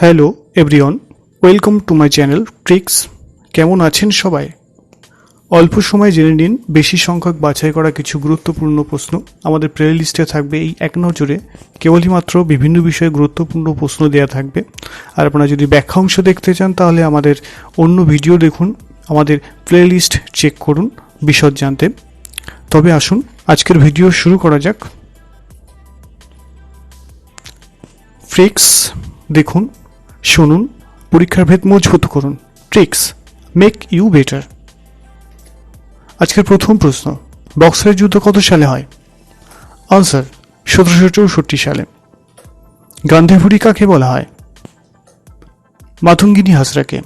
Hello everyone, welcome to my channel tricks. কেমন আছেন সবাই? অল্প সময় জেনে নিন বেশি সংখ্যক বাছাই করা কিছু গুরুত্বপূর্ণ প্রশ্ন। আমাদের প্লে লিস্টে থাকবে এই এক নজরে কেবলই মাত্র বিভিন্ন বিষয়ে গুরুত্বপূর্ণ প্রশ্ন দেওয়া থাকবে। আর আপনারা যদি ব্যাখ্যা অংশ দেখতে চান তাহলে আমাদের অন্য ভিডিও দেখুন, আমাদের প্লে লিস্ট চেক করুন বিশদ জানতে। তবে আসুন আজকের ভিডিও শুরু করা যাক। ট্রিক্স দেখুন, শুনুন, পরীক্ষার ভেদ মজবুত করুন। Tricks make you better. আজকের প্রথম প্রশ্ন, বক্সারের যুদ্ধ কত সালে হয়? আনসার 1764 সালে। গান্ধীবুড়ি কাকে বলা হয়? মাতঙ্গিনী হাজরাকে।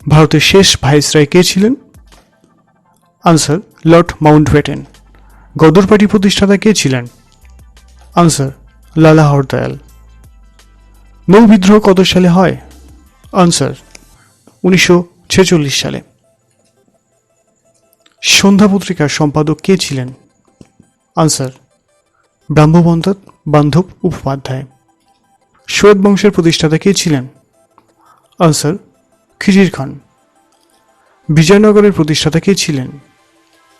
ভারতের শেষ ভাইসরয় কে ছিলেন? Answer Lord Mountbatten. Ghadar party প্রতিষ্ঠাতা কে ছিলেন? আনসার লালা হরদয়াল। নৌ বিদ্রোহ কত সালে হয়? আনসার 1946 সালে। সন্ধ্যা পত্রিকার সম্পাদক কে ছিলেন? আনসার ব্রহ্মবন্ধত বান্ধব উপাধ্যায়। সৈয়দ বংশের প্রতিষ্ঠাতা কে ছিলেন? আনসার খিজির খান। বিজয়নগরের প্রতিষ্ঠাতা কে ছিলেন?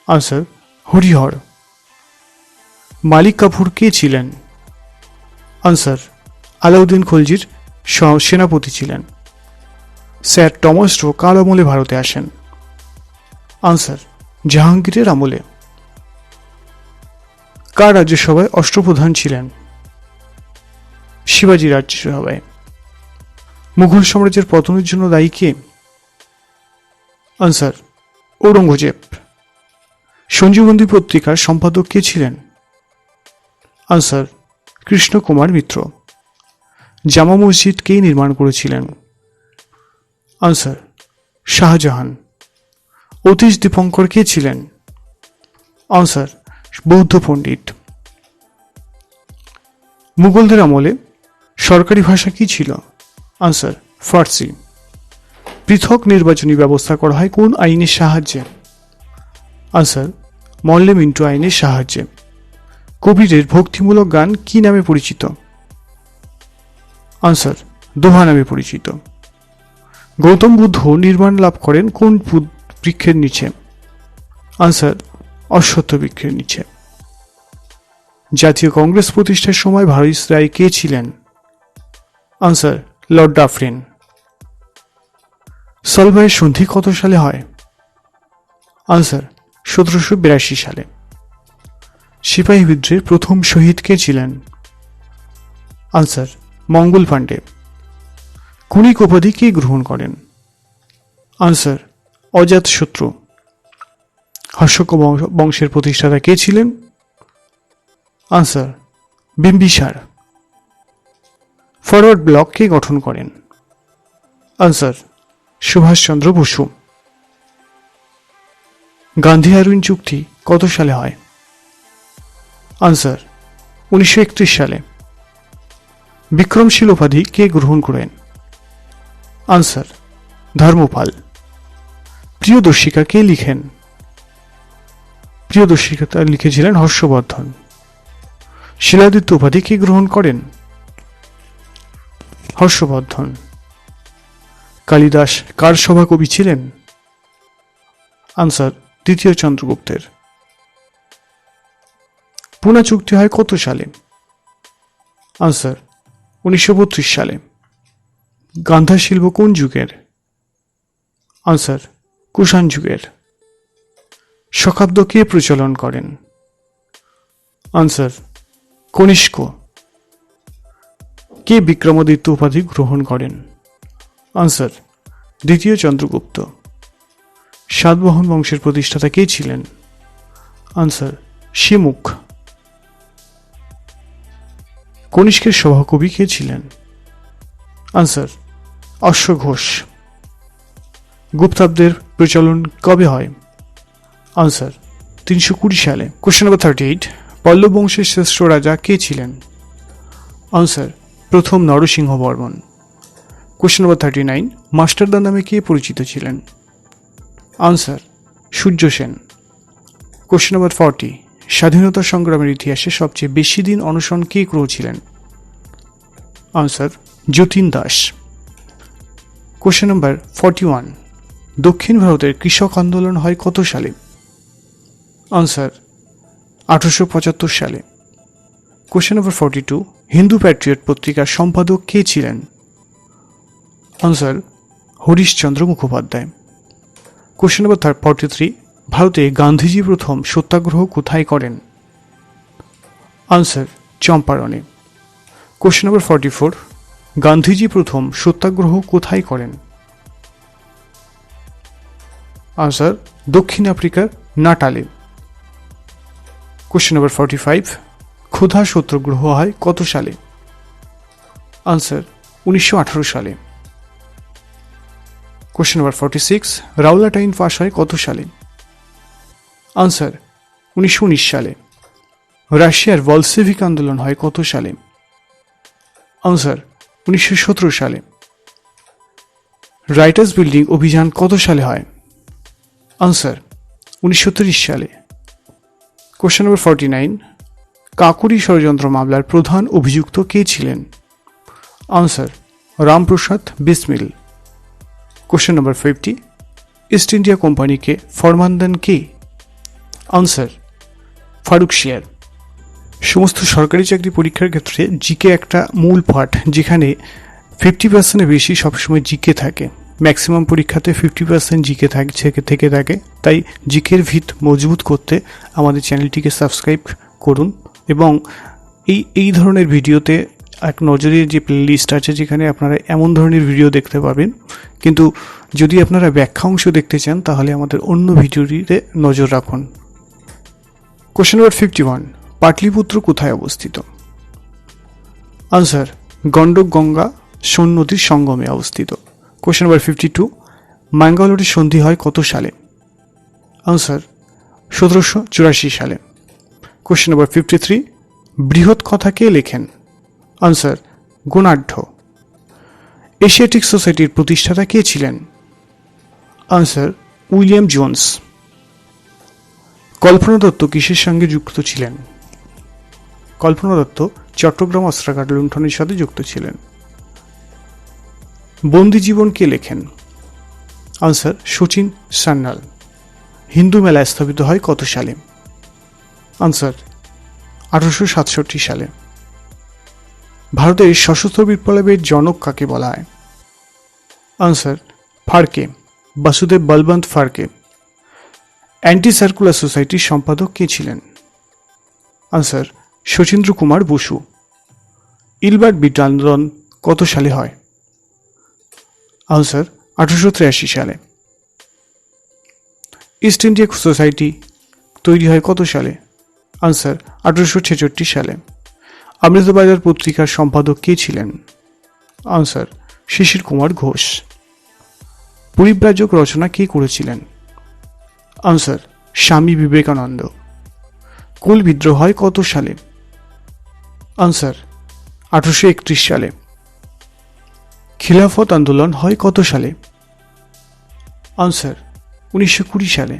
আনসার হরিহর। মালিক কাফুর কে ছিলেন? আনসার আলাউদ্দিন খলজির সেনাপতি ছিলেন। স্যার টমাস লো কার আমলে ভারতে আসেন? আনসার জাহাঙ্গীরের আমলে। কার রাজ্যসভায় অষ্টপ্রধান ছিলেন? শিবাজি রাজ্যসভায়। মুঘল সাম্রাজ্যের পতনের জন্য দায়ী কে? আনসার ঔরঙ্গজেব। সঞ্জীবনী পত্রিকার সম্পাদক কে ছিলেন? আনসার কৃষ্ণ কুমার মিত্র। জামা মসজিদ কে নির্মাণ করেছিলেন? আনসার শাহজাহান। অতীশ দীপঙ্কর কে ছিলেন? আনসার বৌদ্ধ পণ্ডিত। মুঘলদের আমলে সরকারি ভাষা কি ছিল? আনসার ফার্সি। পৃথক নির্বাচনী ব্যবস্থা করা হয় কোন আইনের সাহায্যে? আনসার মল্লে মিন্টু আইনের সাহায্যে। কবিরের ভক্তিমূলক গান কি নামে পরিচিত? আনসার দোহা নামে পরিচিত। গৌতম বুদ্ধ নির্মাণ লাভ করেন কোন বৃক্ষের নিচে? আনসার অশ্বত্থ বৃক্ষের নিচে। জাতীয় কংগ্রেস প্রতিষ্ঠার সময় ভাইসরয় কে ছিলেন? Answer Lord Dufferin. সলভয়ের সন্ধি কত সালে হয়? আনসার 1782 সালে। সিপাহী বিদ্রোহের প্রথম শহীদ কে ছিলেন? আনসার মঙ্গল পাণ্ডে। কুনিক উপাধি কে গ্রহণ করেন? আনসার অজাতশত্রু। অশোক বংশের প্রতিষ্ঠাতা কে ছিলেন? আনসার বিম্বিসার। ফরওয়ার্ড ব্লক কে গঠন করেন? আনসার সুভাষচন্দ্র বসু। গান্ধী আরউইন চুক্তি কত সালে হয়? আনসার 1931 সালে। বিক্রমশীল উপাধি কে গ্রহণ করেন? আনসার ধর্মপাল। প্রিয়দর্শিকা কে লিখেন? প্রিয়দর্শিকা লিখেছিলেন হর্ষবর্ধন। শিলাদিত্য উপাধি কে গ্রহণ করেন? হর্ষবর্ধন। কালিদাস কার সভাকবি ছিলেন? আনসার দ্বিতীয় চন্দ্রগুপ্তের। পুনা চুক্তি হয় কত সালে? আনসার 1932 সালে। গান্ধা শিল্প কোন যুগের? আনসার কুষাণ যুগের। শকাব্দ কে প্রচলন করেন? আনসার কনিষ্ক। কে বিক্রমাদিত্য উপাধি গ্রহণ করেন? আনসার দ্বিতীয় চন্দ্রগুপ্ত। সাতবাহন বংশের প্রতিষ্ঠাতা কে ছিলেন? আনসার শিমুখ। কনিষ্কের সভাকবি কে ছিলেন? আনসার অশ্বঘোষ। গুপ্তাব্দের প্রচলন কবে হয়? আনসার 320 সালে। কোশ্চেন নাম্বার 38, পল্লব বংশের শ্রেষ্ঠ রাজা কে ছিলেন? আনসার প্রথম নরসিংহ বর্মন। কোশ্চেন নাম্বার 39, মাস্টারদা নামে কে পরিচিত ছিলেন? Answer Surya Sen. Question number 40, স্বাধীনতা সংগ্রামের ইতিহাসে সবচেয়ে বেশি দিন অনশন কে করেছিলেন? Answer Jatin Das. Question number 41, দক্ষিণ ভারতের কৃষক আন্দোলন হয় কত সালে? আনসার 1875 সালে। কোশ্চেন নাম্বার 42, হিন্দু প্যাট্রিয়ট পত্রিকার সম্পাদক কে ছিলেন? Answer Harishchandra Mukhopadhyay. Question number 43, ভারতে গান্ধীজি প্রথম সত্যাগ্রহ কোথায় করেন? আনসার চম্পারণে। কোশ্চেন নাম্বার 44, গান্ধীজি প্রথম সত্যাগ্রহ কোথায় করেন? আনসার দক্ষিণ আফ্রিকার নাটালে। কোশ্চেন নাম্বার 45, ক্ষুধা সত্যাগ্রহ হয় কত সালে? আনসার 1918 সালে। কোশ্চেন নাম্বার 46, রাওলাট আইন পাশ হয় কত সালে? আনসার 1919 সালে। রাশিয়ার বলশেভিক আন্দোলন হয় কত সালে? আনসার 1917 সালে। রাইটার্স বিল্ডিং অভিযান কত সালে হয়? আনসার 1930 সালে। কোশ্চেন নাম্বার 49, কাকুরি ষড়যন্ত্র মামলার প্রধান অভিযুক্ত কে ছিলেন? Answer Ramprasad Bismil. Question number 50, east India কোম্পানিকে ফরমান দেন কে? আনসার ফারুকশিয়ার। সমস্ত সরকারি চাকরি পরীক্ষার ক্ষেত্রে জিকে একটা মূল পার্ট, যেখানে 50% বেশি সবসময় জিকে থাকে। ম্যাক্সিমাম পরীক্ষাতে 50% জিকে থেকে থাকে। তাই জিকের ভিত মজবুত করতে আমাদের চ্যানেলটিকে সাবস্ক্রাইব করুন এবং এই ধরনের ভিডিওতে এক নজরে যে প্লেলিস্ট আছে, যেখানে আপনারা এমন ধরনের ভিডিও দেখতে পাবেন। কিন্তু যদি আপনারা ব্যাখ্যা অংশ দেখতে চান তাহলে আমাদের অন্য ভিডিওটিতে নজর রাখুন। কোশ্চেন নাম্বার 51, পাটলিপুত্র কোথায় অবস্থিত? আনসার গন্ডক গঙ্গা সোন নদীর সঙ্গমে অবস্থিত। কোশ্চেন নাম্বার 52, ম্যাঙ্গালোরের সন্ধি হয় কত সালে? আনসার 1784 সালে। কোশ্চেন নাম্বার 53, বৃহৎ কথা কে লেখেন? আনসার গুণাঢ্য। এশিয়াটিক সোসাইটির প্রতিষ্ঠাতা কে ছিলেন? Answer William Jones. Kalpana Datta কিসের সঙ্গে যুক্ত ছিলেন? কল্পনা দত্ত চট্টগ্রাম অস্ত্রাগার লুণ্ঠনের সাথে যুক্ত ছিলেন। বন্দি জীবন কে লেখেন? আনসার শচীন সান্যাল। হিন্দু মেলা স্থাপিত হয় কত সালে? আনসার 1867 সালে। ভারতের সশস্ত্র বিপ্লবের জনক কাকে বলা হয়? Answer Phadke, Vasudev Balwant Phadke. Anti circular সোসাইটির সম্পাদক কে ছিলেন? Answer Sachindra Kumar Basu. Ilbert bill আন্দোলন কত সালে হয়? আনসার 1883 সালে। ইস্ট ইন্ডিয়া সোসাইটি তৈরি হয় কত সালে? আনসার 1866 সালে। অমৃতবাজার পত্রিকার সম্পাদক কে ছিলেন? আনসার শিশির কুমার ঘোষ। পরিব্রাজক রচনা কে করেছিলেন? আনসার স্বামী বিবেকানন্দ। কোল বিদ্রোহ হয় কত সালে? আনসার 1831 সালে। খিলাফত আন্দোলন হয় কত সালে? আনসার 1920 সালে।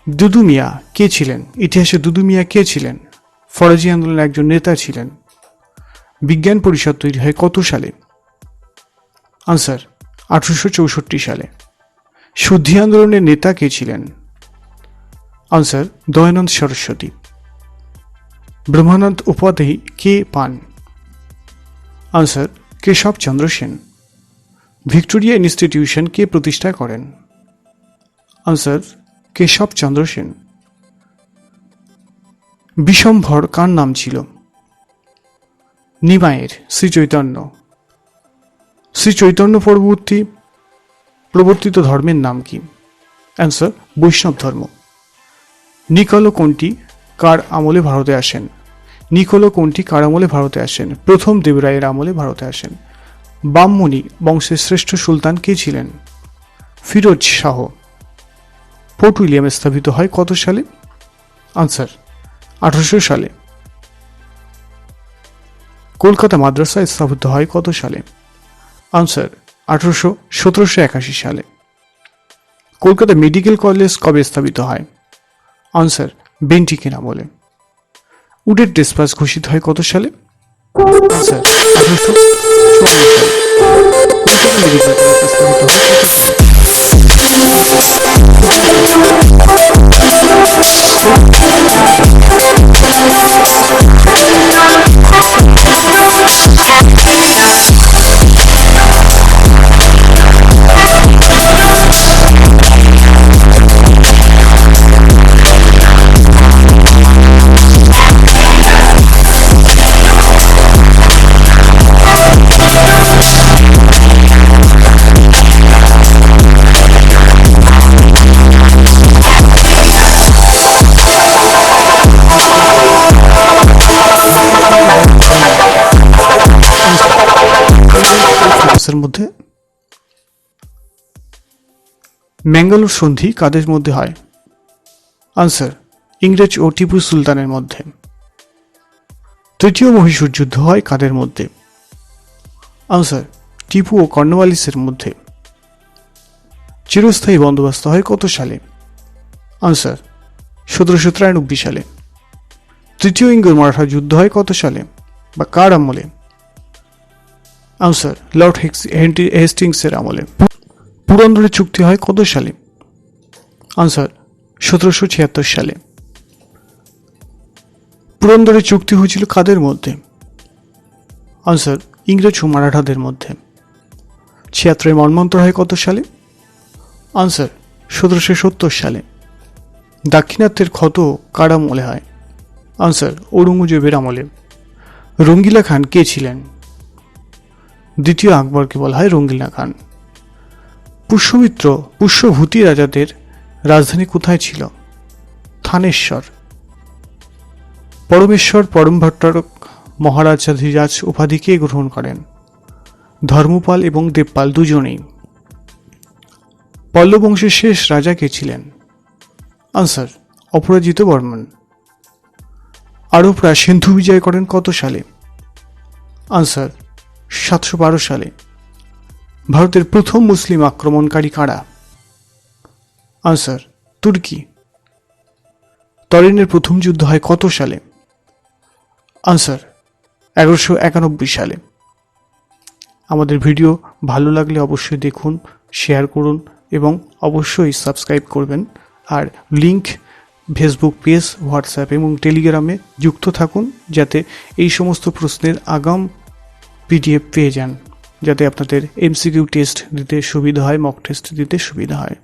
দুদু মিয়া কে ছিলেন? ইতিহাসে দুদু মিয়া কে ছিলেন? ফরাজি আন্দোলনের একজন নেতা ছিলেন। বিজ্ঞান পরিষদ তৈরি হয় কত সালে? আনসার 1864 সালে। শুদ্ধি আন্দোলনের নেতা কে ছিলেন? আনসার দয়ানন্দ সরস্বতী। ব্রহ্মানন্দ উপাধি কে পান? আনসার কেশব চন্দ্র সেন। ভিক্টোরিয়া ইনস্টিটিউশন কে প্রতিষ্ঠা করেন? আনসার কেশব চন্দ্র সেন। বিশম্ভর কার নাম ছিল? নিমাইয়ের শ্রী চৈতন্য। শ্রী চৈতন্য প্রবর্তিত ধর্মের নাম কি? অ্যান্সার বৈষ্ণব ধর্ম। নিকোলো কোনটি কার আমলে ভারতে আসেন? নিকোলো কোনটি কার আমলে ভারতে আসেন? প্রথম দেবরায়ের আমলে ভারতে আসেন। বামমণি বংশের শ্রেষ্ঠ সুলতান কে ছিলেন? ফিরোজ শাহ। ফোর্ট উইলিয়াম স্থাপিত হয় কত সালে? আনসার 1800 সালে। কলকাতা মাদ্রাসা স্থাপিত হয় কত সালে? আনসার 1781 সালে। কলকাতা মেডিকেল কলেজ কবে স্থাপিত হয়? আনসার বেন্টিকের আমলে। উডের ডেসপাস ঘোষিত হয় কত সালে? আনসার 1854 সালে। কলকাতা মেডিকেল কলেজ স্থাপিত হয় কত সালে? এর মধ্যে ম্যাঙ্গালোর সন্ধি কাদের মধ্যে হয়? আনসার ইংরেজ ও টিপু সুলতানের মধ্যে। তৃতীয় মহীশূর যুদ্ধ হয় কাদের মধ্যে? আনসার টিপু ও কর্নওয়ালিসের মধ্যে। চিরস্থায়ী বন্দোবস্ত হয় কত সালে? আনসার 1793 সালে। তৃতীয় ইঙ্গর মারাঠা যুদ্ধ হয় কত সালে বা কার আমলে? আনসার লর্ড হেস্টিংসের আমলে। পুরন্দরের চুক্তি হয় কত সালে? আনসার 1776 সালে। পুরন্দরের চুক্তি হয়েছিল কাদের মধ্যে? আনসার ইংরেজ ও মারাঠাদের মধ্যে। ছিয়াত্তরের মন্বন্তর হয় কত সালে? আনসার 1770 সালে। দাক্ষিণাত্যের ক্ষত কার আমলে হয়? আনসার ঔরঙ্গজেবের আমলে। রঙ্গিলা খান কে ছিলেন? দ্বিতীয় আকবরকে বলা হয় রঙ্গিলা খান। পুষ্যভূতি রাজাদের রাজধানী কোথায় ছিল? থানেশ্বর। পরমেশ্বর পরমভট্টরক মহারাজাধিরাজ উপাধি কে গ্রহণ করেন? ধর্মপাল এবং দেবপাল দুজনেই। পল্লব বংশের শেষ রাজা কে ছিলেন? আনসার অপরাজিত বর্মন। আরবরা সিন্ধু বিজয় করেন কত সালে? আনসার 712 সালে। ভারতের প্রথম মুসলিম আক্রমণকারী কারা? আনসার তুর্কি। তরিনের প্রথম যুদ্ধ হয় কত সালে? আনসার 1191 সালে। আমাদের ভিডিও ভালো লাগলে অবশ্যই দেখুন, শেয়ার করুন এবং অবশ্যই সাবস্ক্রাইব করবেন। আর লিংক ফেসবুক পেজ, হোয়াটসঅ্যাপ এবং টেলিগ্রামে যুক্ত থাকুন, যাতে এই সমস্ত প্রশ্নের আগাম PDF পেয়ে যান, যাতে আপনাদের MCQ টেস্ট দিতে সুবিধা হয়, মক টেস্ট দিতে সুবিধা হয়।